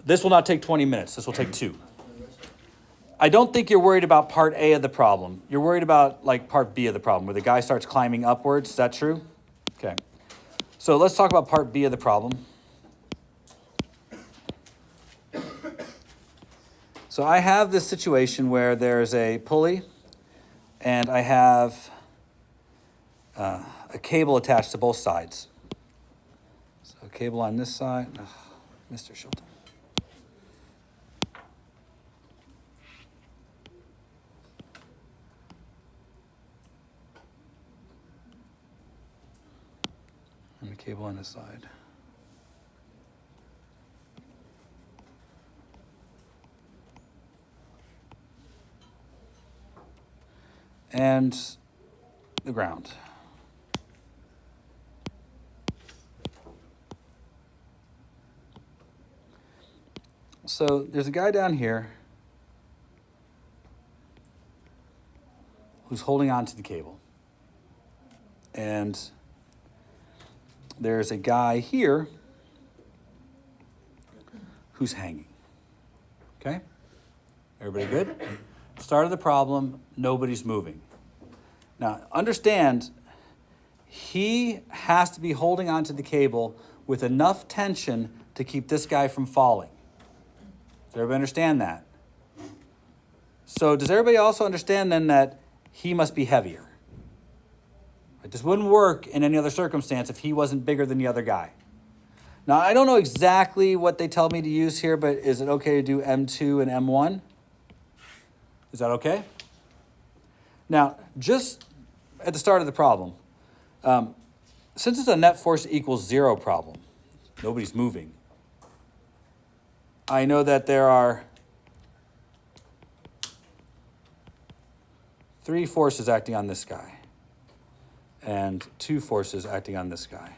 This will not take 20 minutes. This will take 2. I don't think you're worried about part A of the problem. You're worried about like part B of the problem, where the guy starts climbing upwards. Is that true? Okay. So let's talk about part B of the problem. So I have this situation where there's a pulley, and I have a cable attached to both sides. So a cable on this side. Oh, Mr. Shelton. And the cable on this side. And the ground. So there's a guy down here who's holding on to the cable. And there's a guy here who's hanging. Okay? Everybody good? Start of the problem, nobody's moving. Now, understand, he has to be holding onto the cable with enough tension to keep this guy from falling. Does everybody understand that? So does everybody also understand then that he must be heavier? Right? This wouldn't work in any other circumstance if he wasn't bigger than the other guy. Now, I don't know exactly what they tell me to use here, but is it okay to do M2 and M1? Is that okay? Now, just at the start of the problem, since it's a net force equals 0 problem, nobody's moving, I know that there are 3 forces acting on this guy and 2 forces acting on this guy.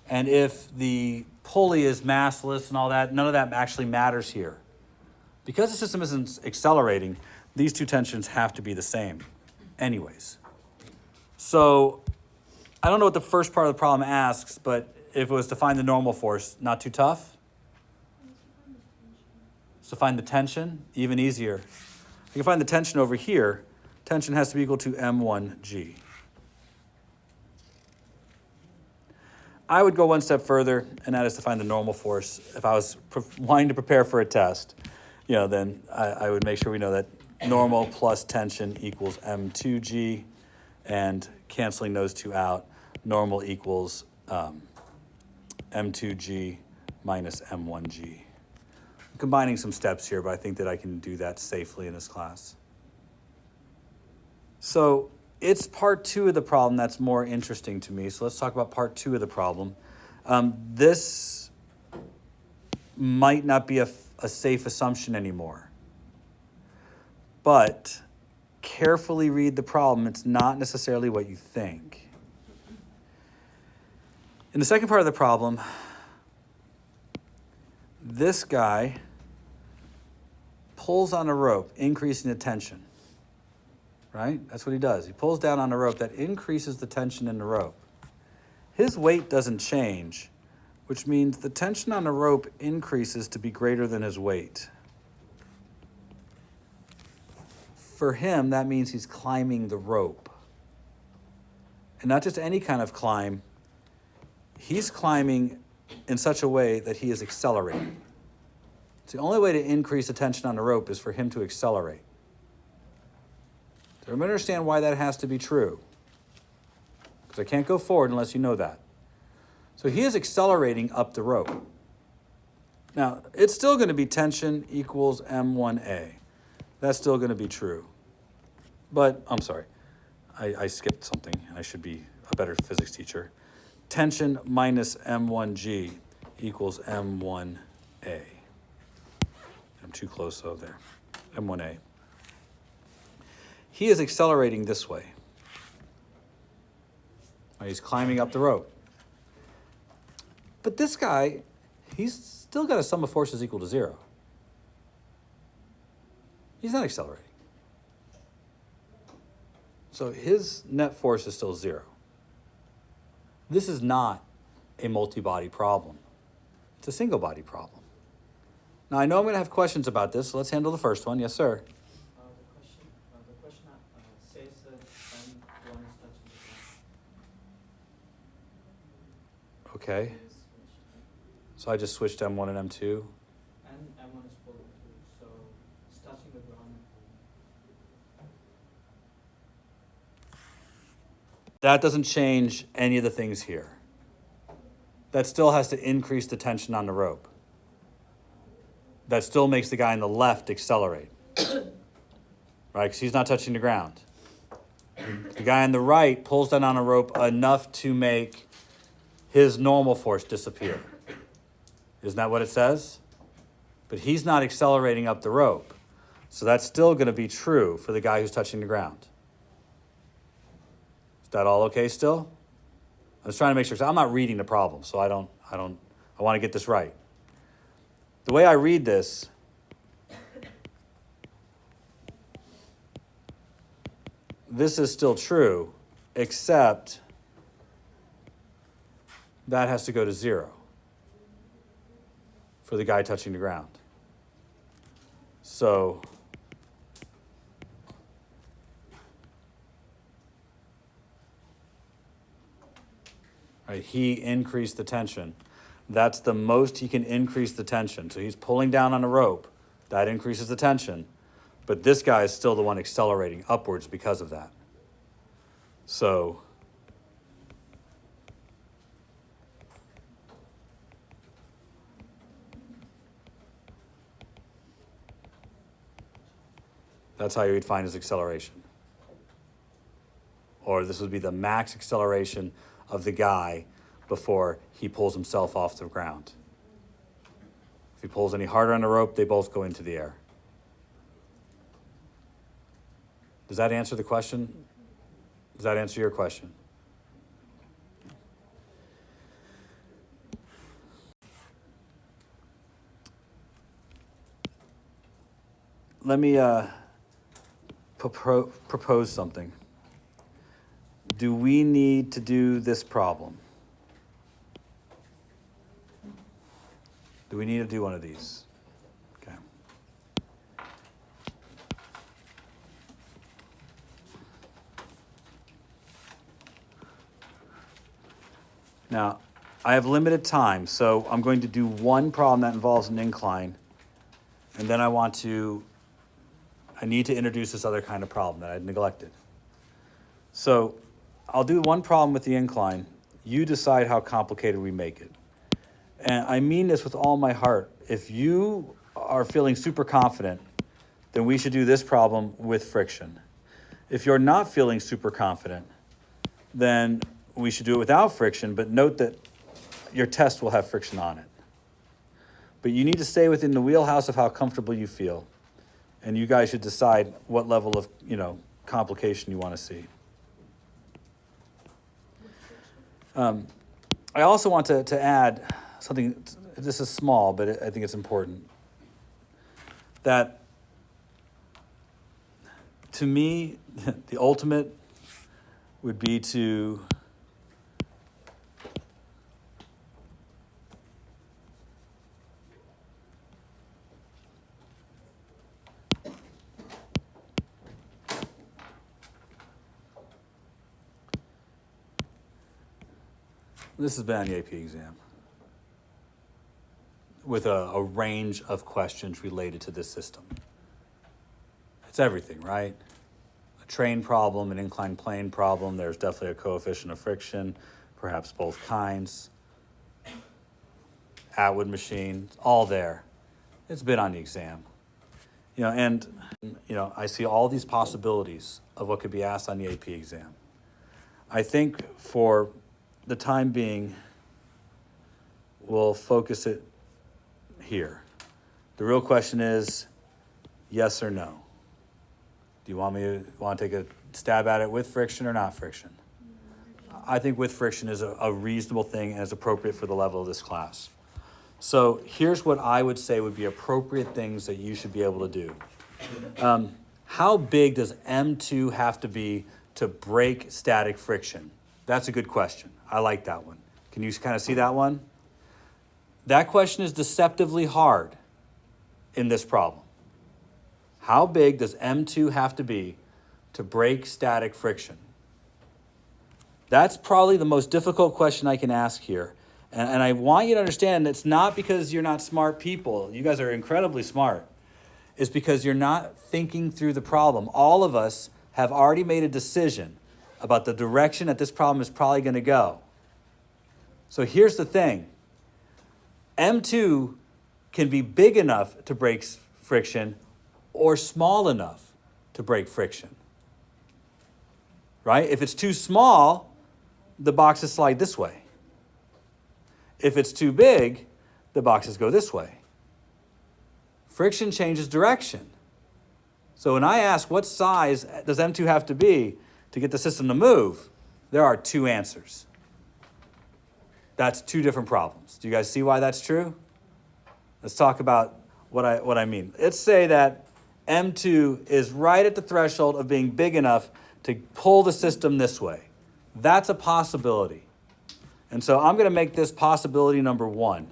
And if the pulley is massless and all that, none of that actually matters here. Because the system isn't accelerating, these 2 tensions have to be the same anyways. So I don't know what the first part of the problem asks, but if it was to find the normal force, not too tough? To find the tension, even easier. I can find the tension over here. Tension has to be equal to M1G. I would go one step further, and that is to find the normal force. If I was wanting to prepare for a test, then I would make sure we know that normal plus tension equals M2G, and canceling those 2 out, normal equals M2G minus M1G. I'm combining some steps here, but I think that I can do that safely in this class. So it's part 2 of the problem that's more interesting to me. So let's talk about part 2 of the problem. This might not be a safe assumption anymore. But carefully read the problem. It's not necessarily what you think. In the second part of the problem, this guy pulls on a rope, increasing the tension. Right? That's what he does. He pulls down on a rope that increases the tension in the rope. His weight doesn't change, which means the tension on the rope increases to be greater than his weight. For him, that means he's climbing the rope. And not just any kind of climb. He's climbing in such a way that he is accelerating. So the only way to increase the tension on the rope is for him to accelerate. So everybody understand why that has to be true? Because I can't go forward unless you know that. So he is accelerating up the rope. Now, it's still going to be tension equals M1A. That's still going to be true. But, I'm sorry, I skipped something. I should be a better physics teacher. Tension minus M1G equals M1A. I'm too close though there. M1A. He is accelerating this way. He's climbing up the rope. But this guy, he's still got a sum of forces equal to 0. He's not accelerating. So his net force is still 0. This is not a multi-body problem. It's a single body problem. Now, I know I'm going to have questions about this, so let's handle the first one. Yes, sir. The question says that M1 is touching the ground. Okay. So I just switched M1 and M2. And M1 is pulling through, so it's touching the ground and pulling. That doesn't change any of the things here. That still has to increase the tension on the rope. That still makes the guy on the left accelerate. Right? Because he's not touching the ground. The guy on the right pulls down on a rope enough to make his normal force disappear. Isn't that what it says? But he's not accelerating up the rope. So that's still going to be true for the guy who's touching the ground. Is that all okay still? I'm just trying to make sure, 'cause I'm not reading the problem, so I want to get this right. The way I read this, this is still true, except that has to go to 0 for the guy touching the ground. So right, he increased the tension. That's the most he can increase the tension. So he's pulling down on a rope. That increases the tension. But this guy is still the one accelerating upwards because of that. So that's how you would find his acceleration. Or this would be the max acceleration of the guy before he pulls himself off the ground. If he pulls any harder on the rope, they both go into the air. Does that answer the question? Does that answer your question? Let me propose something. Do we need to do this problem? Do we need to do one of these? Okay. Now, I have limited time, so I'm going to do one problem that involves an incline, and then I need to introduce this other kind of problem that I neglected. So I'll do one problem with the incline. You decide how complicated we make it. And I mean this with all my heart. If you are feeling super confident, then we should do this problem with friction. If you're not feeling super confident, then we should do it without friction, but note that your test will have friction on it. But you need to stay within the wheelhouse of how comfortable you feel. And you guys should decide what level of, complication you want to see. I also want to add something. This is small, but I think it's important. That, to me, the ultimate would be to this has been on the AP exam with a range of questions related to this system. It's everything, right? A train problem, an inclined plane problem, there's definitely a coefficient of friction, perhaps both kinds. Atwood machine, all there. It's been on the exam. I see all these possibilities of what could be asked on the AP exam. I think for the time being, we'll focus it here. The real question is yes or no. Do you want to take a stab at it with friction or not friction? I think with friction is a reasonable thing and is appropriate for the level of this class. So here's what I would say would be appropriate things that you should be able to do. How big does M2 have to be to break static friction? That's a good question. I like that one. Can you kind of see that one? That question is deceptively hard in this problem. How big does M2 have to be to break static friction? That's probably the most difficult question I can ask here. And I want you to understand it's not because you're not smart people. You guys are incredibly smart. It's because you're not thinking through the problem. All of us have already made a decision about the direction that this problem is probably going to go. So here's the thing. M2 can be big enough to break friction or small enough to break friction. Right? If it's too small, the boxes slide this way. If it's too big, the boxes go this way. Friction changes direction. So when I ask what size does M2 have to be to get the system to move, there are two answers. That's two different problems. Do you guys see why that's true? Let's talk about what I mean. Let's say that M2 is right at the threshold of being big enough to pull the system this way. That's a possibility. And so I'm going to make this possibility number 1.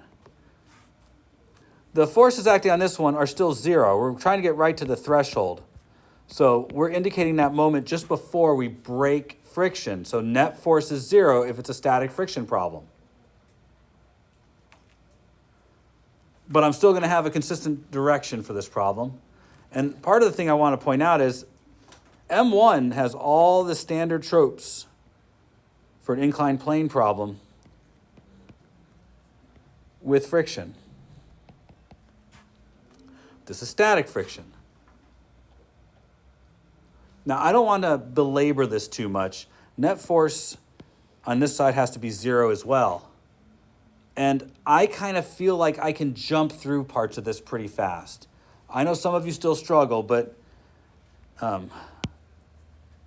The forces acting on this one are still 0. We're trying to get right to the threshold. So we're indicating that moment just before we break friction. So net force is 0 if it's a static friction problem. But I'm still going to have a consistent direction for this problem. And part of the thing I want to point out is M1 has all the standard tropes for an inclined plane problem with friction. This is static friction. Now, I don't want to belabor this too much. Net force on this side has to be 0 as well. And I kind of feel like I can jump through parts of this pretty fast. I know some of you still struggle, but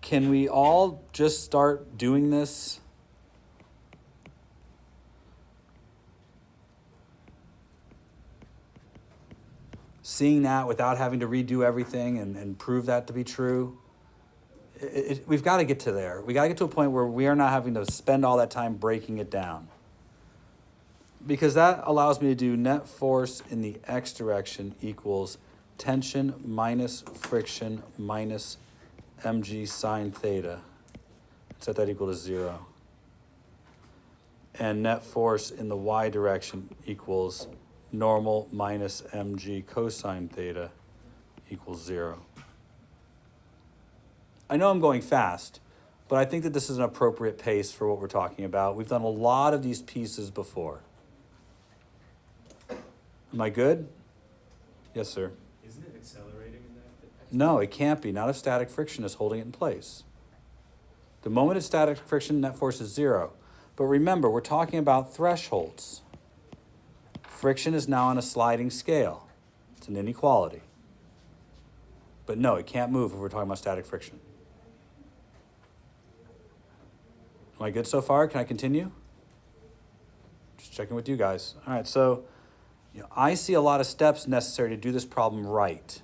can we all just start doing this? Seeing that without having to redo everything and prove that to be true. We've got to get to there. We got to get to a point where we are not having to spend all that time breaking it down. Because that allows me to do net force in the x direction equals tension minus friction minus mg sine theta. Set that equal to 0. And net force in the y direction equals normal minus mg cosine theta equals 0. I know I'm going fast, but I think that this is an appropriate pace for what we're talking about. We've done a lot of these pieces before. Am I good? Yes, sir. Isn't it accelerating in that? No, it can't be. Not if static friction is holding it in place. The moment it's static friction, net force is 0. But remember, we're talking about thresholds. Friction is now on a sliding scale. It's an inequality. But no, it can't move if we're talking about static friction. Am I good so far? Can I continue? Just checking with you guys. All right, so I see a lot of steps necessary to do this problem right.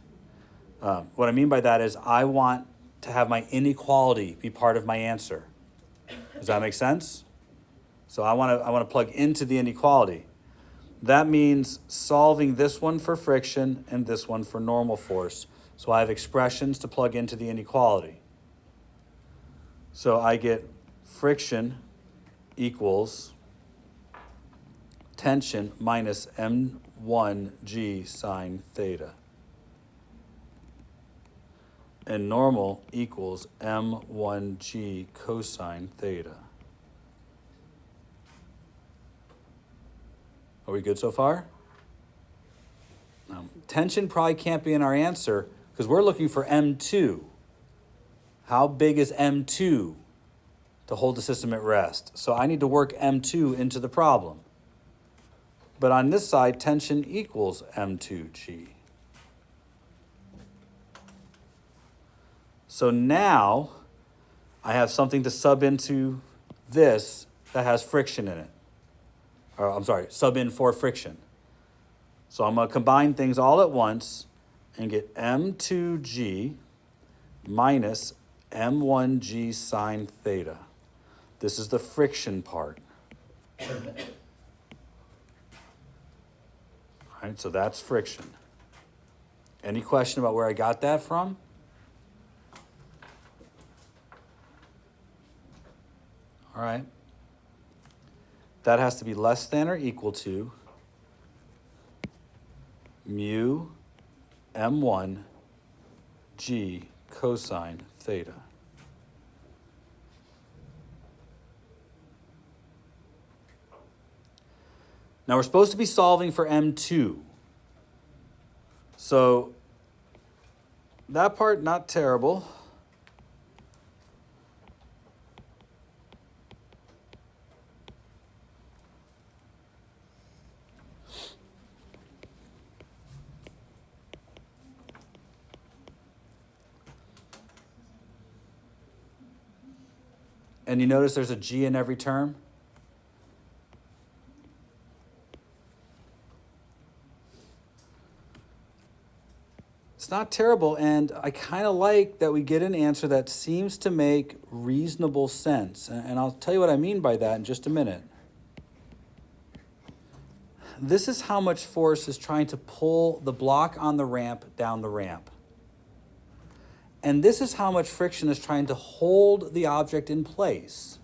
What I mean by that is I want to have my inequality be part of my answer. Does that make sense? So I want to plug into the inequality. That means solving this one for friction and this one for normal force. So I have expressions to plug into the inequality. So I get friction equals tension minus m1g sine theta. And normal equals m1g cosine theta. Are we good so far? Tension probably can't be in our answer because we're looking for M2. How big is M2 to hold the system at rest? So I need to work M2 into the problem. But on this side, tension equals M2G. So now I have something to sub into this that has friction in it. Or I'm sorry, sub in for friction. So I'm going to combine things all at once and get M2G minus M1G sine theta. This is the friction part. All right, so that's friction. Any question about where I got that from? All right. That has to be less than or equal to mu m1 g cosine theta. Now we're supposed to be solving for m2. So that part, not terrible. And you notice there's a g in every term? It's not terrible, and I kind of like that we get an answer that seems to make reasonable sense. And I'll tell you what I mean by that in just a minute. This is how much force is trying to pull the block on the ramp down the ramp. And this is how much friction is trying to hold the object in place.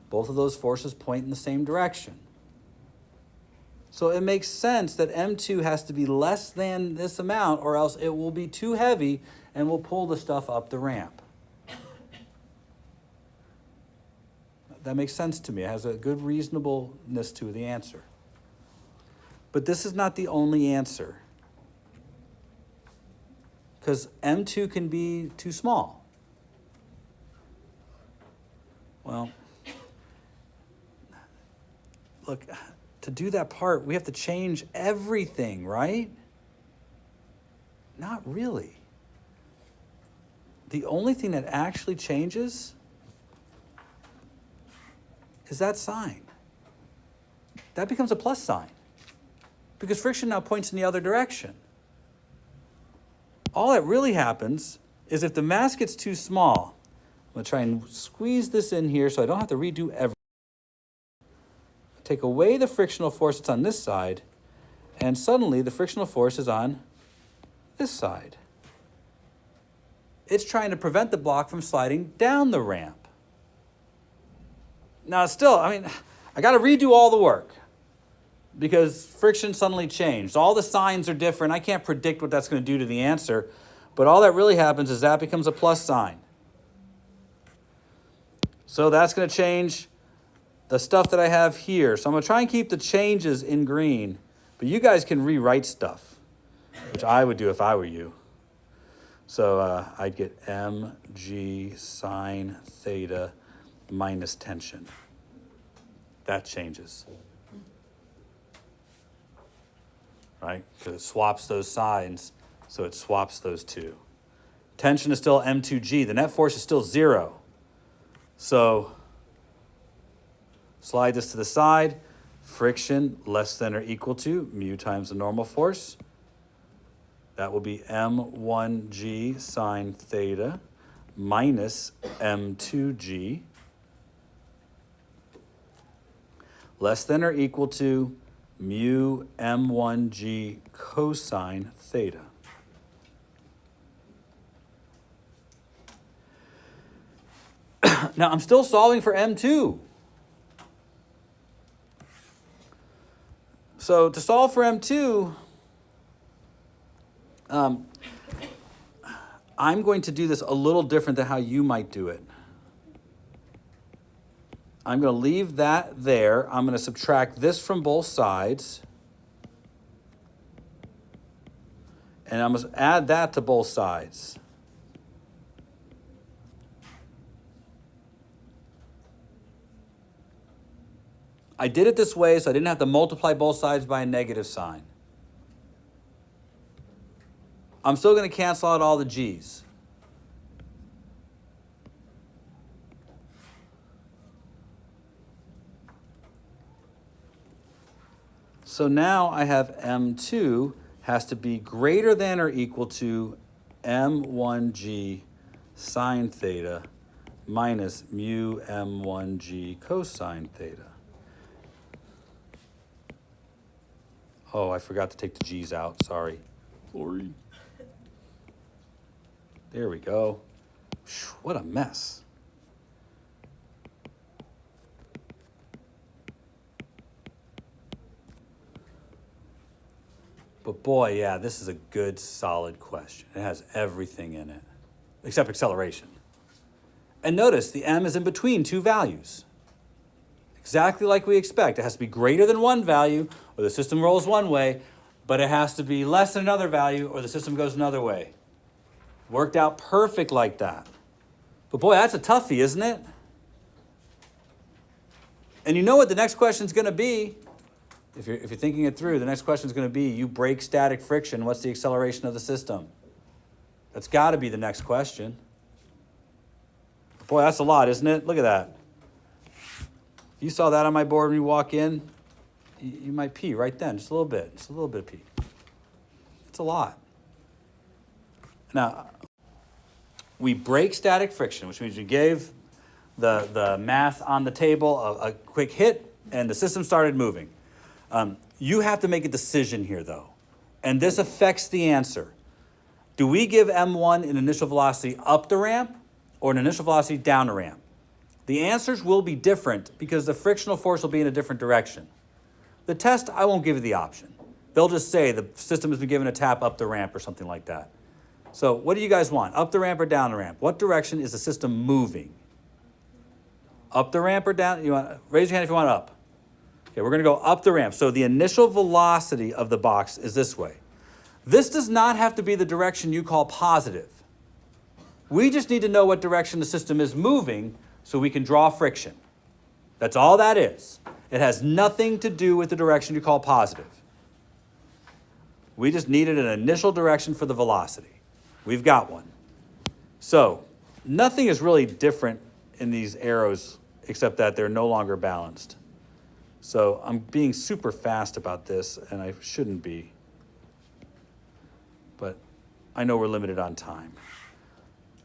Both of those forces point in the same direction. So it makes sense that M2 has to be less than this amount, or else it will be too heavy and will pull the stuff up the ramp. That makes sense to me. It has a good reasonableness to the answer. But this is not the only answer, because M2 can be too small. Well, look, to do that part, we have to change everything, right? Not really. The only thing that actually changes is that sign. That becomes a plus sign, because friction now points in the other direction. All that really happens is if the mass gets too small, I'm going to try and squeeze this in here so I don't have to redo everything. Take away the frictional force that's on this side, and suddenly the frictional force is on this side. It's trying to prevent the block from sliding down the ramp. Now still, I got to redo all the work because friction suddenly changed. All the signs are different. I can't predict what that's going to do to the answer, but all that really happens is that becomes a plus sign. So that's going to change the stuff that I have here. So I'm going to try and keep the changes in green, but you guys can rewrite stuff, which I would do if I were you. So I'd get mg sine theta minus tension. That changes, right? Because it swaps those signs, so it swaps those two. Tension is still m2g. The net force is still 0. So slide this to the side. Friction less than or equal to mu times the normal force. That will be m1g sine theta minus m2g less than or equal to mu m1g cosine theta. Now I'm still solving for m2. So to solve for m2, I'm going to do this a little different than how you might do it. I'm going to leave that there. I'm going to subtract this from both sides. And I'm going to add that to both sides. I did it this way so I didn't have to multiply both sides by a negative sign. I'm still going to cancel out all the g's. So now I have m2 has to be greater than or equal to m1g sine theta minus mu m1g cosine theta. Oh, I forgot to take the G's out, sorry. Sorry. There we go. What a mess. But boy, yeah, this is a good, solid question. It has everything in it, except acceleration. And notice the m is in between two values. Exactly like we expect. It has to be greater than one value, or the system rolls one way, but it has to be less than another value, or the system goes another way. Worked out perfect like that. But boy, that's a toughie, isn't it? And you know what the next question's going to be? If you're thinking it through, the next question is going to be, you break static friction, what's the acceleration of the system? That's got to be the next question. Boy, that's a lot, isn't it? Look at that. If you saw that on my board when you walk in, you might pee right then, just a little bit of pee. It's a lot. Now, we break static friction, which means we gave the math on the table a quick hit, and the system started moving. You have to make a decision here, though, and this affects the answer. Do we give M1 an initial velocity up the ramp or an initial velocity down the ramp? The answers will be different because the frictional force will be in a different direction. The test, I won't give you the option. They'll just say the system has been given a tap up the ramp or something like that. So what do you guys want, up the ramp or down the ramp? What direction is the system moving? Up the ramp or down? You want, raise your hand if you want up. Okay, we're going to go up the ramp. So the initial velocity of the box is this way. This does not have to be the direction you call positive. We just need to know what direction the system is moving so we can draw friction. That's all that is. It has nothing to do with the direction you call positive. We just needed an initial direction for the velocity. We've got one. So nothing is really different in these arrows except that they're no longer balanced. So I'm being super fast about this, and I shouldn't be. But I know we're limited on time.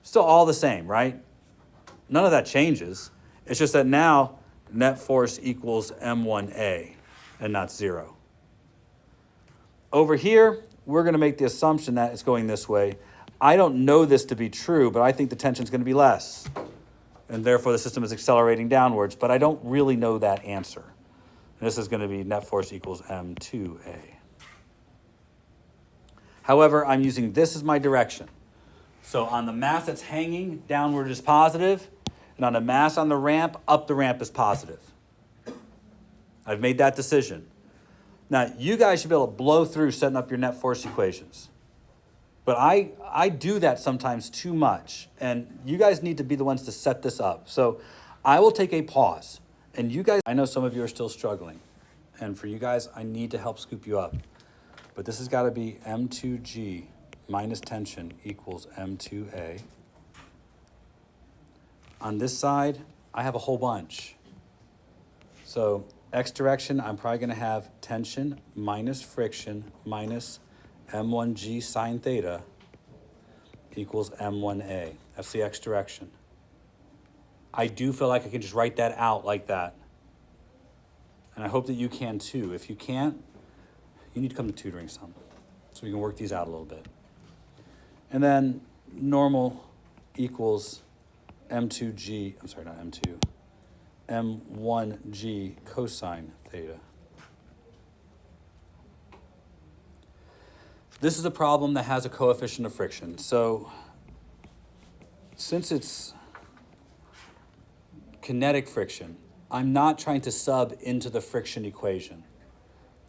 Still all the same, right? None of that changes. It's just that now net force equals M1A and not 0. Over here, we're going to make the assumption that it's going this way. I don't know this to be true, but I think the tension is going to be less. And therefore, the system is accelerating downwards, but I don't really know that answer. And this is going to be net force equals M2A. However, I'm using this as my direction. So on the mass that's hanging, downward is positive, and on the mass on the ramp, up the ramp is positive. I've made that decision. Now, you guys should be able to blow through setting up your net force equations. But I do that sometimes too much, and you guys need to be the ones to set this up. So I will take a pause. And you guys, I know some of you are still struggling. And for you guys, I need to help scoop you up. But this has got to be M2G minus tension equals M2A. On this side, I have a whole bunch. So x direction, I'm probably going to have tension minus friction minus M1G sine theta equals M1A. That's the x direction. I do feel like I can just write that out like that. And I hope that you can too. If you can't, you need to come to tutoring some so we can work these out a little bit. And then normal equals M2G, I'm sorry, not M2, M1G cosine theta. This is a problem that has a coefficient of friction. So since it's kinetic friction, I'm not trying to sub into the friction equation.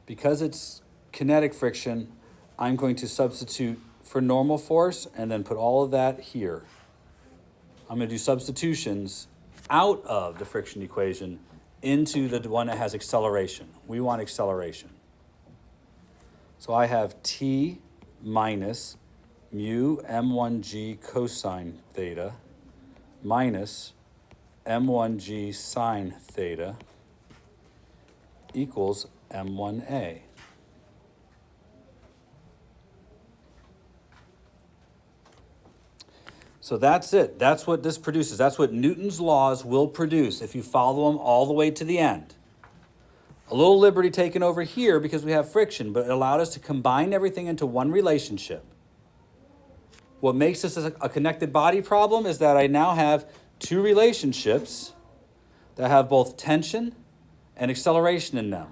Because it's kinetic friction, I'm going to substitute for normal force and then put all of that here. I'm going to do substitutions out of the friction equation into the one that has acceleration. We want acceleration. So I have T minus mu M1G cosine theta minus M1G sine theta equals M1A. So that's it. That's what this produces. That's what Newton's laws will produce if you follow them all the way to the end. A little liberty taken over here because we have friction, but it allowed us to combine everything into one relationship. What makes this a connected body problem is that I now have two relationships that have both tension and acceleration in them.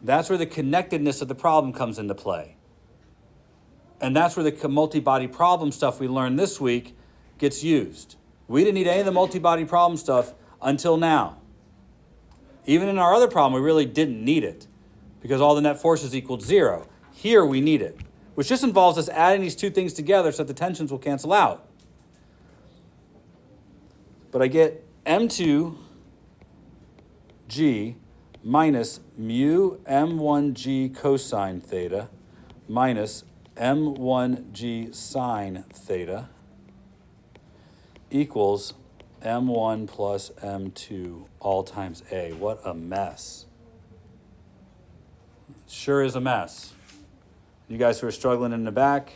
That's where the connectedness of the problem comes into play. And that's where the multi-body problem stuff we learned this week gets used. We didn't need any of the multi-body problem stuff until now. Even in our other problem, we really didn't need it because all the net forces equaled 0. Here we need it, which just involves us adding these two things together so that the tensions will cancel out. But I get M2G minus mu M1G cosine theta minus M1G sine theta equals M1 plus M2 all times A. What a mess. Sure is a mess. You guys who are struggling in the back,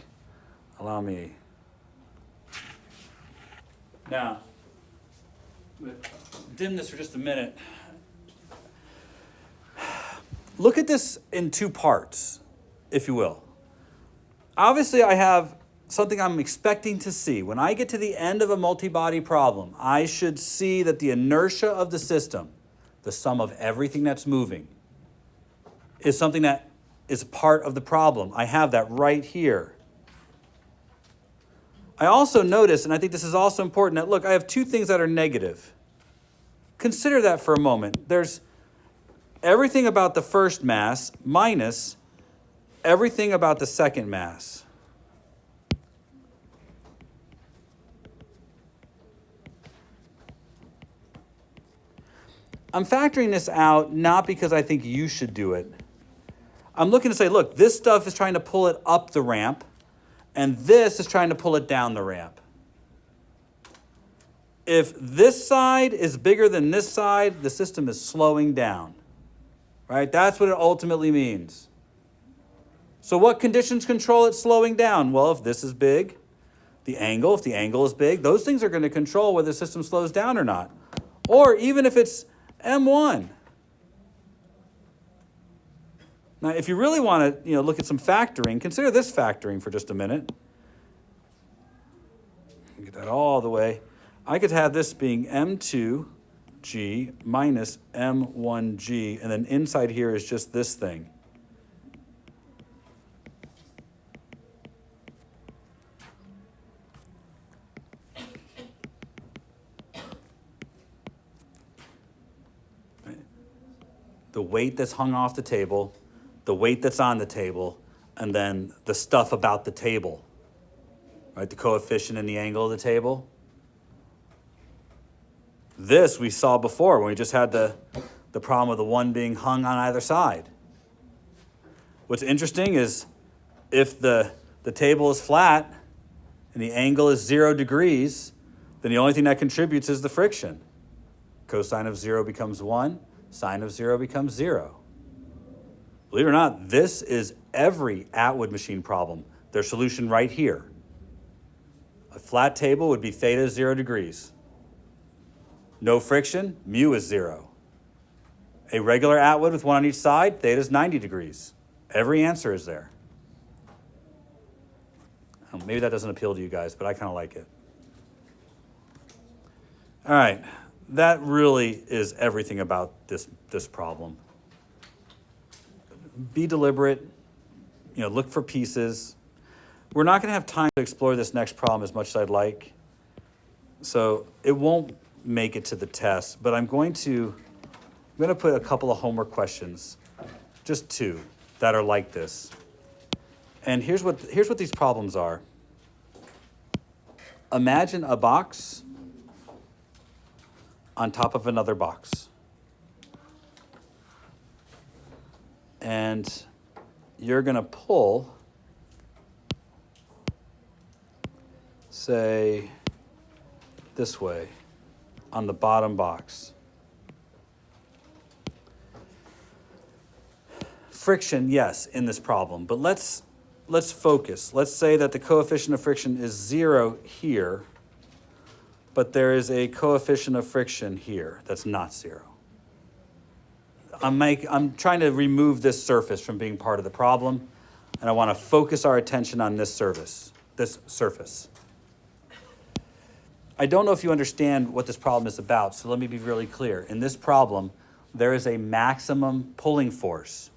allow me. Now, dim this for just a minute. Look at this in two parts, if you will. Obviously, I have something I'm expecting to see. When I get to the end of a multi-body problem, I should see that the inertia of the system, the sum of everything that's moving, is something that is part of the problem. I have that right here. I also notice, and I think this is also important, that look, I have two things that are negative. Consider that for a moment. There's everything about the first mass minus everything about the second mass. I'm factoring this out not because I think you should do it. I'm looking to say, look, this stuff is trying to pull it up the ramp, and this is trying to pull it down the ramp. If this side is bigger than this side, the system is slowing down, right? That's what it ultimately means. So what conditions control it slowing down? Well, if this is big, if the angle is big, those things are going to control whether the system slows down or not. Or even if it's M1. Now, if you really want to, look at some factoring, consider this factoring for just a minute. Get that all the way. I could have this being M2G minus M1G, and then inside here is just this thing. The weight that's hung off the table, the weight that's on the table, and then the stuff about the table, right? The coefficient and the angle of the table. This we saw before when we just had the problem of the one being hung on either side. What's interesting is if the table is flat and the angle is 0 degrees, then the only thing that contributes is the friction. Cosine of 0 becomes 1. Sine of 0 becomes 0. Believe it or not, this is every Atwood machine problem. Their solution right here. A flat table would be theta 0 degrees. No friction, mu is 0. A regular Atwood with one on each side, theta is 90 degrees. Every answer is there. Maybe that doesn't appeal to you guys, but I kind of like it. All right. That really is everything about this problem. Be deliberate, look for pieces. We're not going to have time to explore this next problem as much as I'd like. So it won't make it to the test, but I'm going to put a couple of homework questions, just two, that are like this. And here's what these problems are. Imagine a box on top of another box. And you're going to pull, say, this way on the bottom box. Friction, yes, in this problem, but let's focus. Let's say that the coefficient of friction is 0 here, but there is a coefficient of friction here that's not 0. I'm trying to remove this surface from being part of the problem, and I want to focus our attention on this surface. I don't know if you understand what this problem is about, so let me be really clear. In this problem, there is a maximum pulling force.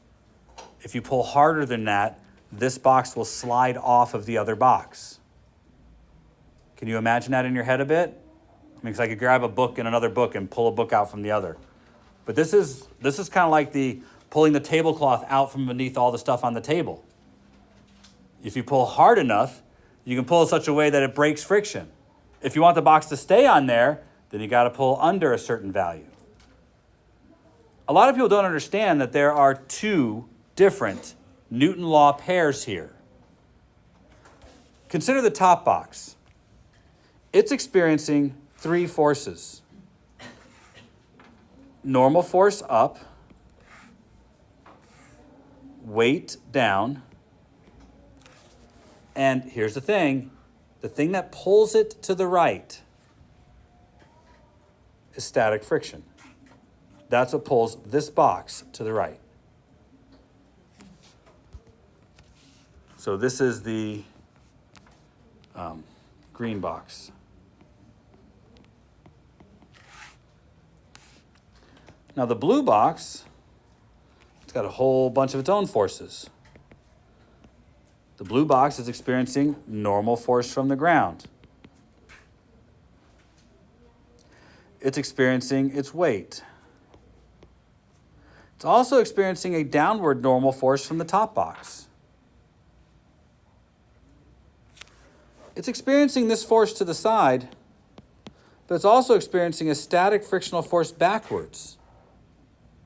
If you pull harder than that, this box will slide off of the other box. Can you imagine that in your head a bit? I mean, because I could grab a book and another book and pull a book out from the other. But this is kind of like the pulling the tablecloth out from beneath all the stuff on the table. If you pull hard enough, you can pull in such a way that it breaks friction. If you want the box to stay on there, then you got to pull under a certain value. A lot of people don't understand that there are two different Newton law pairs here. Consider the top box. It's experiencing three forces. Normal force up, weight down, and here's the thing that pulls it to the right is static friction. That's what pulls this box to the right. So this is the green box. Now the blue box, it's got a whole bunch of its own forces. The blue box is experiencing normal force from the ground. It's experiencing its weight. It's also experiencing a downward normal force from the top box. It's experiencing this force to the side, but it's also experiencing a static frictional force backwards.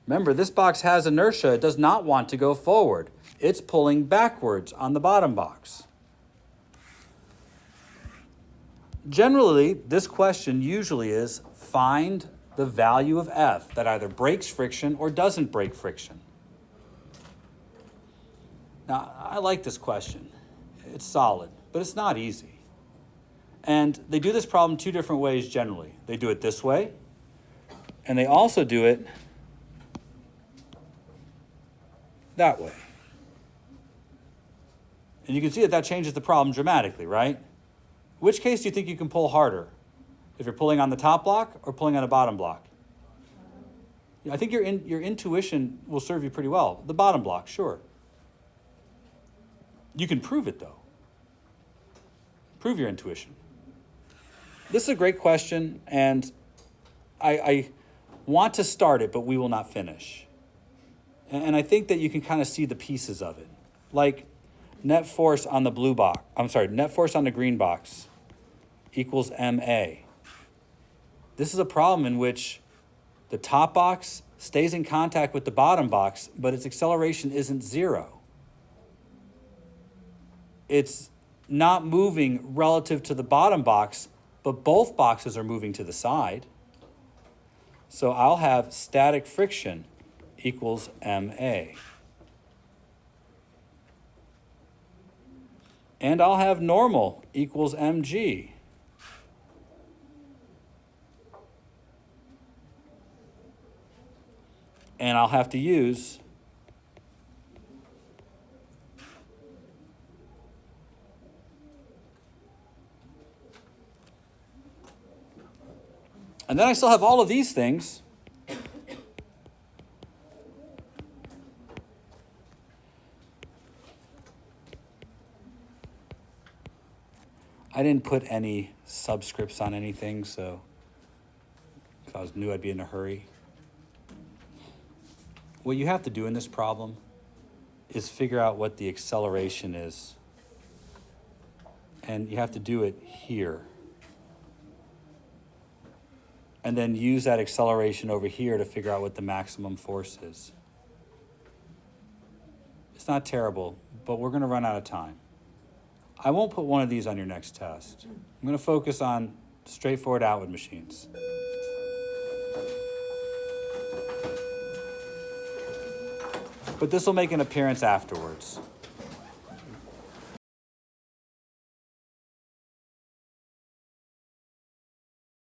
Remember, this box has inertia. It does not want to go forward. It's pulling backwards on the bottom box. Generally, this question usually is find the value of F that either breaks friction or doesn't break friction. Now, I like this question. It's solid, but it's not easy. And they do this problem two different ways generally. They do it this way, and they also do it that way. And you can see that changes the problem dramatically, right? Which case do you think you can pull harder? If you're pulling on the top block or pulling on a bottom block? I think your intuition will serve you pretty well. The bottom block, sure. You can prove it, though. Prove your intuition. This is a great question, and I want to start it, but we will not finish. And I think that you can kind of see the pieces of it. Like net force on the net force on the green box equals MA. This is a problem in which the top box stays in contact with the bottom box, but its acceleration isn't zero. It's not moving relative to the bottom box, but both boxes are moving to the side. So I'll have static friction equals MA. And I'll have normal equals mg. And I'll have to use and then I still have all of these things. I didn't put any subscripts on anything, so I knew I'd be in a hurry. What you have to do in this problem is figure out what the acceleration is. And you have to do it here. And then use that acceleration over here to figure out what the maximum force is. It's not terrible, but we're going to run out of time. I won't put one of these on your next test. I'm going to focus on straightforward Atwood machines. But this will make an appearance afterwards.